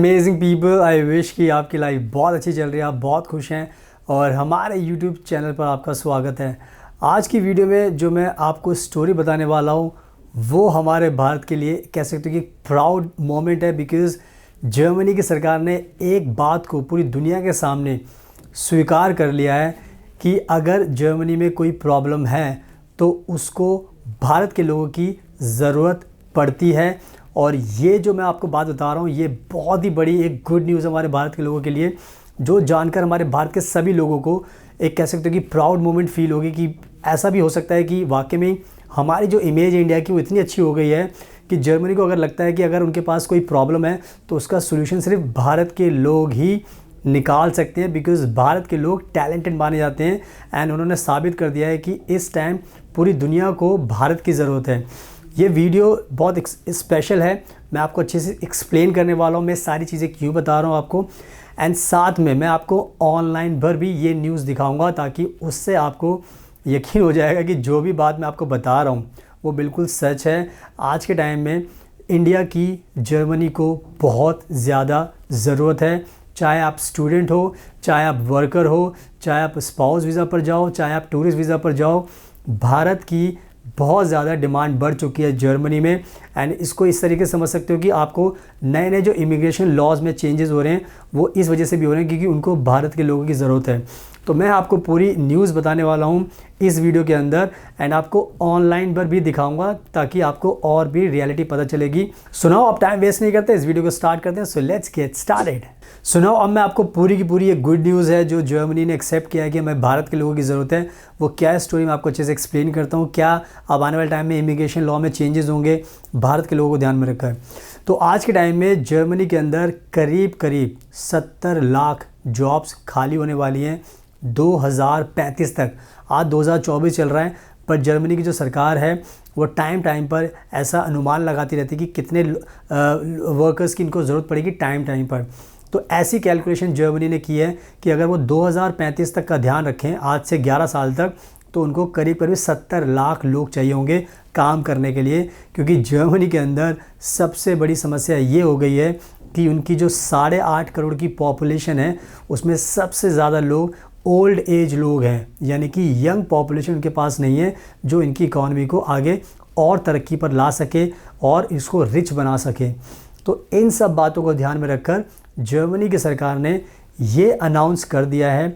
Amazing people, I wish कि आपकी life बहुत अच्छी चल रही है, आप बहुत खुश हैं और हमारे यूट्यूब चैनल पर आपका स्वागत है। आज की वीडियो में जो मैं आपको स्टोरी बताने वाला हूँ वो हमारे भारत के लिए कह सकते हो कि प्राउड मोमेंट है, बिकॉज़ जर्मनी की सरकार ने एक बात को पूरी दुनिया के सामने स्वीकार कर लिया है कि अगर जर्मनी में कोई प्रॉब्लम है तो उसको भारत के लोगों की ज़रूरत पड़ती है। और ये जो मैं आपको बात बता रहा हूँ ये बहुत ही बड़ी एक गुड न्यूज़ है हमारे भारत के लोगों के लिए, जो जानकर हमारे भारत के सभी लोगों को एक कह सकते हो कि प्राउड मोमेंट फील होगी कि ऐसा भी हो सकता है कि वाकई में हमारी जो इमेज है इंडिया की वो इतनी अच्छी हो गई है कि जर्मनी को अगर लगता है कि अगर उनके पास कोई प्रॉब्लम है तो उसका सोल्यूशन सिर्फ भारत के लोग ही निकाल सकते हैं, बिकॉज़ भारत के लोग टैलेंटेड माने जाते हैं। एंड उन्होंने साबित कर दिया है कि इस टाइम पूरी दुनिया को भारत की ज़रूरत है। ये वीडियो बहुत स्पेशल है, मैं आपको अच्छे से एक्सप्लेन करने वाला हूँ मैं सारी चीज़ें क्यों बता रहा हूँ आपको। एंड साथ में मैं आपको ऑनलाइन पर भी ये न्यूज़ दिखाऊंगा ताकि उससे आपको यकीन हो जाएगा कि जो भी बात मैं आपको बता रहा हूँ वो बिल्कुल सच है। आज के टाइम में इंडिया की जर्मनी को बहुत ज़्यादा ज़रूरत है, चाहे आप स्टूडेंट हो, चाहे आप वर्कर हो, चाहे आप स्पाउस वीज़ा पर जाओ, चाहे आप टूरिस्ट वीज़ा पर जाओ, भारत की बहुत ज़्यादा डिमांड बढ़ चुकी है जर्मनी में। एंड इसको इस तरीके से समझ सकते हो कि आपको नए नए जो इमिग्रेशन लॉज में चेंजेस हो रहे हैं वो इस वजह से भी हो रहे हैं क्योंकि उनको भारत के लोगों की ज़रूरत है। तो मैं आपको पूरी न्यूज़ बताने वाला हूँ इस वीडियो के अंदर एंड आपको ऑनलाइन पर भी दिखाऊंगा ताकि आपको और भी रियलिटी पता चलेगी। सुनाओ, अब टाइम वेस्ट नहीं करते, इस वीडियो को स्टार्ट करते हैं। So let's get started. सुनाओ, अब मैं आपको पूरी की पूरी एक गुड न्यूज़ है जो जर्मनी ने एक्सेप्ट किया है कि हमें भारत के लोगों की ज़रूरत है। वो क्या है स्टोरी मैं आपको अच्छे से एक्सप्लेन करता हूँ। क्या अब आने वाले टाइम में इमिग्रेशन लॉ में चेंजेस होंगे भारत के लोगों को ध्यान में रखकर। तो आज के टाइम में जर्मनी के अंदर करीब 70 लाख जॉब्स खाली होने वाली हैं 2035 तक। आज 2024 चल रहा है पर जर्मनी की जो सरकार है वो टाइम पर ऐसा अनुमान लगाती रहती है कि कितने वर्कर्स की इनको ज़रूरत पड़ेगी टाइम पर। तो ऐसी कैलकुलेशन जर्मनी ने की है कि अगर वो 2035 तक का ध्यान रखें आज से 11 साल तक तो उनको करीब 70 लाख लोग चाहिए होंगे काम करने के लिए, क्योंकि जर्मनी के अंदर सबसे बड़ी समस्या ये हो गई है कि उनकी जो 8.5 करोड़ की पॉपुलेशन है उसमें सबसे ज़्यादा लोग ओल्ड एज लोग हैं, यानी कि यंग पॉपुलेशन उनके पास नहीं है जो इनकी इकॉनमी को आगे और तरक्की पर ला सके और इसको रिच बना सके। तो इन सब बातों को ध्यान में रखकर जर्मनी की सरकार ने ये अनाउंस कर दिया है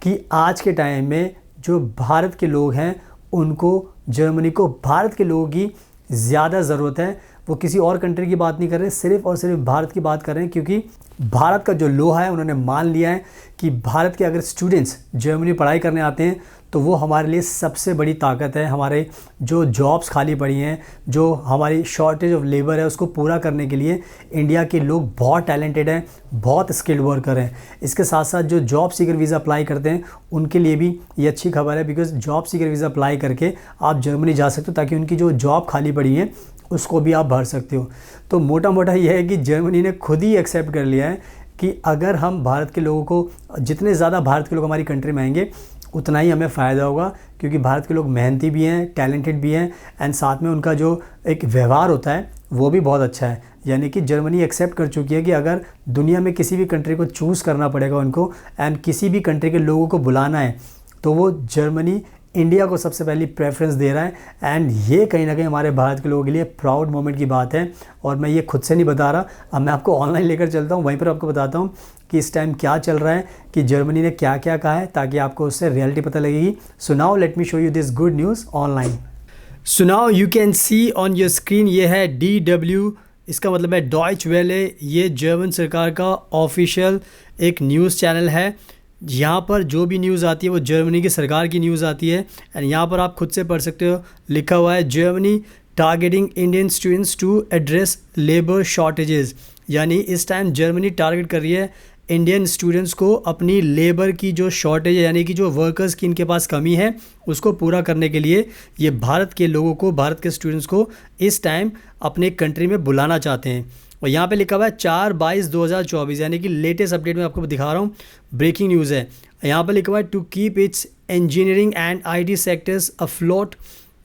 कि आज के टाइम में जो भारत के लोग हैं उनको, जर्मनी को भारत के लोगों की ज़्यादा ज़रूरत है। वो किसी और कंट्री की बात नहीं कर रहे, सिर्फ और सिर्फ भारत की बात कर रहे हैं, क्योंकि भारत का जो लोहा है उन्होंने मान लिया है कि भारत के अगर स्टूडेंट्स जर्मनी पढ़ाई करने आते हैं तो वो हमारे लिए सबसे बड़ी ताकत है। हमारे जो जॉब्स खाली पड़ी हैं, जो हमारी शॉर्टेज ऑफ लेबर है उसको पूरा करने के लिए इंडिया के लोग बहुत टैलेंटेड हैं, बहुत स्किल्ड वर्कर हैं। इसके साथ साथ जो जॉब सीकर वीज़ा अप्लाई करते हैं उनके लिए भी ये अच्छी खबर है, because job seeker visa apply करके आप जर्मनी जा सकते हो ताकि उनकी जो जॉब खाली पड़ी है उसको भी आप भर सकते हो। तो मोटा मोटा ये है कि जर्मनी ने खुद ही एक्सेप्ट कर लिया है कि अगर हम भारत के लोगों को, जितने ज़्यादा भारत के लोग हमारी कंट्री में आएंगे उतना ही हमें फ़ायदा होगा, क्योंकि भारत के लोग मेहनती भी हैं, टैलेंटेड भी हैं एंड साथ में उनका जो एक व्यवहार होता है वो भी बहुत अच्छा है। यानी कि जर्मनी एक्सेप्ट कर चुकी है कि अगर दुनिया में किसी भी कंट्री को चूज़ करना पड़ेगा उनको एंड किसी भी कंट्री के लोगों को बुलाना है तो वो जर्मनी इंडिया को सबसे पहली प्रेफरेंस दे रहा है। एंड ये कहीं ना कहीं हमारे भारत के लोगों के लिए प्राउड मोमेंट की बात है। और मैं ये खुद से नहीं बता रहा, अब मैं आपको ऑनलाइन लेकर चलता हूँ, वहीं पर आपको बताता हूँ कि इस टाइम क्या चल रहा है, कि जर्मनी ने क्या क्या कहा है, ताकि आपको उससे रियलिटी पता लगेगी। So now let me show you this good news online. So now you can see on your screen, ये है DW, इसका मतलब है डॉयच वेले। ये जर्मन सरकार का ऑफिशियल एक न्यूज़ चैनल है। यहाँ पर जो भी न्यूज़ आती है वो जर्मनी की सरकार की न्यूज़ आती है। एंड यहाँ पर आप खुद से पढ़ सकते हो, लिखा हुआ है Germany targeting Indian students to address labour shortages. यानी इस टाइम जर्मनी टारगेट कर रही है इंडियन स्टूडेंट्स को अपनी लेबर की जो शॉर्टेज है, यानी कि जो वर्कर्स की इनके पास कमी है उसको पूरा करने के लिए ये भारत के लोगों को, भारत के स्टूडेंट्स को इस टाइम अपने कंट्री में बुलाना चाहते हैं। और यहाँ पे लिखा हुआ है 4/22/2024, यानी कि लेटेस्ट अपडेट में आपको दिखा रहा हूँ, ब्रेकिंग न्यूज़ है। यहाँ पे लिखा हुआ है to keep its engineering and IT sectors afloat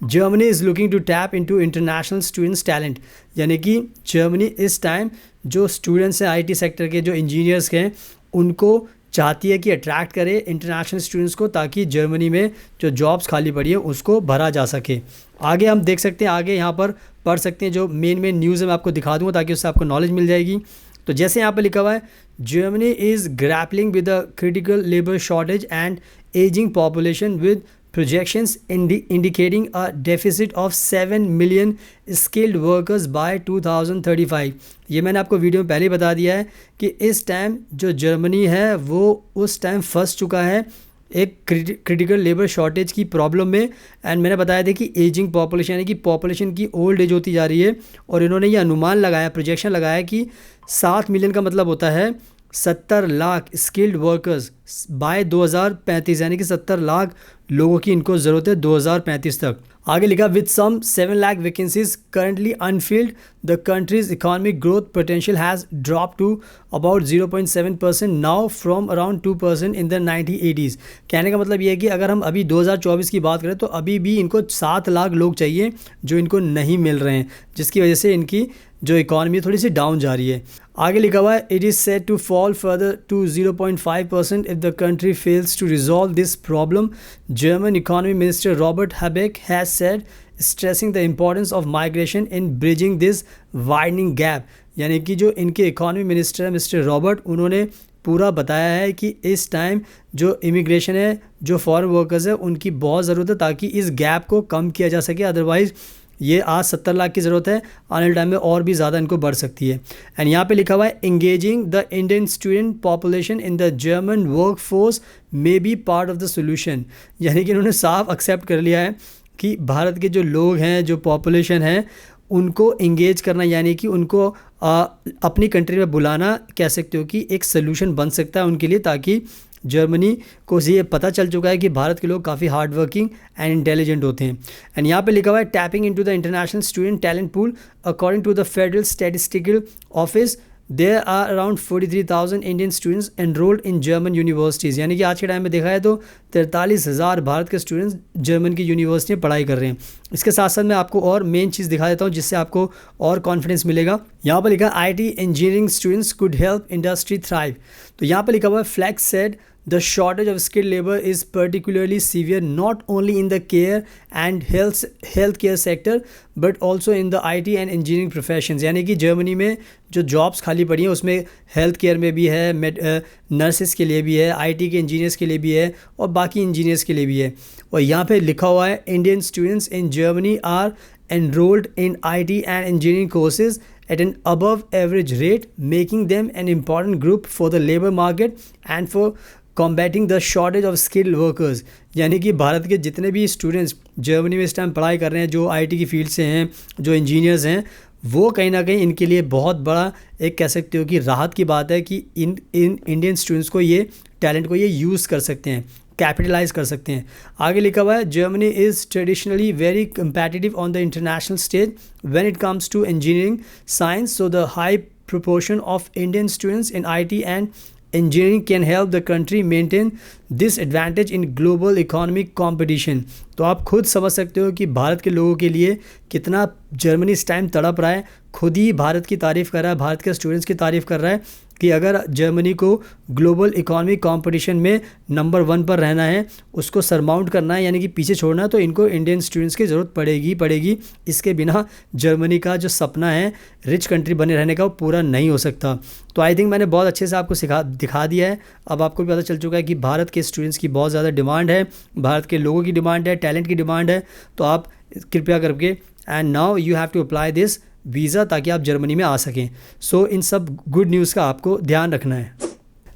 Germany is looking to tap into international students talent. यानी कि जर्मनी इस टाइम जो स्टूडेंट्स हैं आईटी सेक्टर के, जो इंजीनियर्स हैं, उनको चाहती है कि अट्रैक्ट करे इंटरनेशनल स्टूडेंट्स को, ताकि जर्मनी में जो जॉब्स खाली पड़ी है उसको भरा जा सके। आगे हम देख सकते हैं, आगे यहाँ पर पढ़ सकते हैं, जो मेन न्यूज़ है मैं आपको दिखा दूँगा ताकि उससे आपको नॉलेज मिल जाएगी। तो जैसे यहाँ पर लिखा हुआ है, Germany is grappling with a critical labour shortage and ageing population with projections indicating a deficit of 7 million skilled workers by 2035। ये मैंने आपको वीडियो में पहले ही बता दिया है कि इस टाइम जो जर्मनी है वो उस टाइम फंस चुका है एक क्रिटिकल लेबर शॉर्टेज की प्रॉब्लम में। एंड मैंने बताया था कि एजिंग पॉपुलेशन यानी कि पॉपुलेशन की ओल्ड एज होती जा रही है, और इन्होंने ये अनुमान लगाया, प्रोजेक्शन लगाया कि 7 मिलियन का मतलब होता है 70 लाख स्किल्ड वर्कर्स बाय 2035, यानी कि 70 लाख लोगों की इनको ज़रूरत है 2035 तक। आगे लिखा, with some 7 lakh vacancies currently unfilled the country's economic growth potential has drop to about 0.7% now from around 2% in the 1980s। कहने का मतलब ये है कि अगर हम अभी 2024 की बात करें तो अभी भी इनको 7 लाख लोग चाहिए जो इनको नहीं मिल रहे हैं, जिसकी वजह से इनकी जो इकॉनमी थोड़ी सी डाउन जा रही है। आगे लिखा हुआ है, it is set to fall further to 0.5% if the country fails to resolve this problem. German economy minister Robert Habeck has said, stressing the importance of migration in bridging this widening gap. यानी कि जो इनके economy minister है mister Robert, उन्होंने पूरा बताया है कि इस टाइम जो इमिग्रेशन है, जो फॉरेन वर्कर्स है, उनकी बहुत ज़रूरत है ताकि इस गैप को कम किया जा सके। अदरवाइज़ ये आज 70 लाख की ज़रूरत है, आने वाले टाइम में और भी ज़्यादा इनको बढ़ सकती है। एंड यहाँ पे लिखा हुआ है, engaging the Indian student population in the German work force may be part of the solution. यानी कि इन्होंने साफ एक्सेप्ट कर लिया है कि भारत के जो लोग हैं, जो पॉपुलेशन है, उनको इंगेज करना, यानी कि उनको अपनी कंट्री में बुलाना, कह सकते हो कि एक सोल्यूशन बन सकता है उनके लिए, ताकि जर्मनी को ये पता चल चुका है कि भारत के लोग काफ़ी हार्ड वर्किंग एंड इंटेलिजेंट होते हैं। एंड यहाँ पे लिखा हुआ है, tapping into the international student talent pool according to the federal statistical office there are around 43,000 Indian students enrolled in German universities. यानी कि आज के टाइम में देखा है तो 43,000 भारत के स्टूडेंट्स जर्मन की यूनिवर्सिटी में पढ़ाई कर रहे हैं। इसके साथ साथ मैं आपको और मेन चीज़ दिखा देता हूँ जिससे आपको और कॉन्फिडेंस मिलेगा। यहाँ पर लिखा, IT engineering students could help industry thrive. तो यहाँ पर लिखा हुआ है, Flax said the shortage of skilled labor is particularly severe not only in the care and healthcare sector but also in the IT and engineering professions। यानी कि Germany में जो जॉब्स खाली पड़ी हैं उसमें हेल्थ केयर में भी है, नर्सेस के लिए भी है, IT के इंजीनियर्स के लिए भी है, और बाकी इंजीनियर्स के लिए भी है। और यहाँ पे लिखा हुआ है, Indian students in Germany are enrolled in IT and engineering courses at an above average rate, making them an important group for the labor market and for combating the shortage of skilled workers. यानी कि भारत के जितने भी students Germany में इस time पढ़ाई कर रहे हैं, जो आईटी की फील्ड से हैं, जो इंजीनियर्स हैं, वो कहीं ना कहीं इनके लिए बहुत बड़ा एक कह सकते हो कि राहत की बात है कि इन इंडियन स्टूडेंट्स को ये टैलेंट को ये यूज़ कर सकते हैं, कैपिटलाइज कर सकते हैं। आगे लिखा हुआ है, Germany is traditionally very competitive on the international stage when it comes to engineering science, so the high proportion of Indian students in IT and engineering can help the country maintain this advantage in global economic competition। तो आप खुद समझ सकते हो कि भारत के लोगों के लिए कितना जर्मनी इस टाइम तड़प रहा है, खुद ही भारत की तारीफ़ कर रहा है, भारत के स्टूडेंट्स की तारीफ़ कर रहा है कि अगर जर्मनी को ग्लोबल इकोनॉमिक कंपटीशन में नंबर 1 पर रहना है, उसको सरमाउंट करना है, यानी कि पीछे छोड़ना है, तो इनको इंडियन स्टूडेंट्स की ज़रूरत पड़ेगी। इसके बिना जर्मनी का जो सपना है रिच कंट्री बने रहने का, वो पूरा नहीं हो सकता। तो आई थिंक मैंने बहुत अच्छे से आपको दिखा दिया है। अब आपको भी पता चल चुका है कि भारत के स्टूडेंट्स की बहुत ज़्यादा डिमांड है, भारत के लोगों की डिमांड है, टैलेंट की डिमांड है। तो आप कृपया करके, and now you have to apply this visa ताकि आप जर्मनी में आ सकें। सो इन सब गुड न्यूज़ का आपको ध्यान रखना है।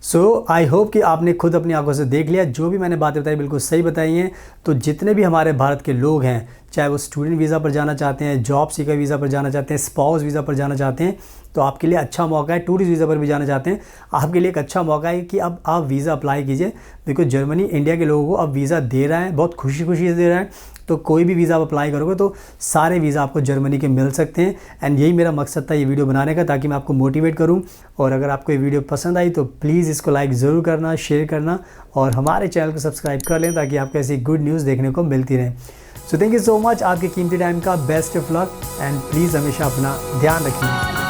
सो आई होप कि आपने खुद अपनी आंखों से देख लिया, जो भी मैंने बातें बताई बिल्कुल सही बताई हैं। तो जितने भी हमारे भारत के लोग हैं, चाहे वो स्टूडेंट वीज़ा पर जाना चाहते हैं, जॉब सीकर वीज़ा पर जाना चाहते हैं, स्पाउस वीज़ा पर जाना चाहते हैं, तो आपके लिए अच्छा मौका है। टूरिस्ट वीज़ा पर भी जाना चाहते हैं, आपके लिए एक अच्छा मौका है कि अब आप वीज़ा अप्लाई कीजिए। बिकॉज जर्मनी इंडिया के लोगों को अब वीज़ा दे रहा है, बहुत खुशी से दे रहा है। तो कोई भी वीज़ा आप अप्लाई करोगे तो सारे वीज़ा आपको जर्मनी के मिल सकते हैं। एंड यही मेरा मकसद था ये वीडियो बनाने का, ताकि मैं आपको मोटिवेट करूं। और अगर आपको ये वीडियो पसंद आई तो प्लीज़ इसको लाइक ज़रूर करना, शेयर करना, और हमारे चैनल को सब्सक्राइब कर लें ताकि आपको ऐसी गुड न्यूज़ देखने को मिलती रहे। So thank you so much, आपके कीमती टाइम का best of luck, and please हमेशा अपना ध्यान रखिए।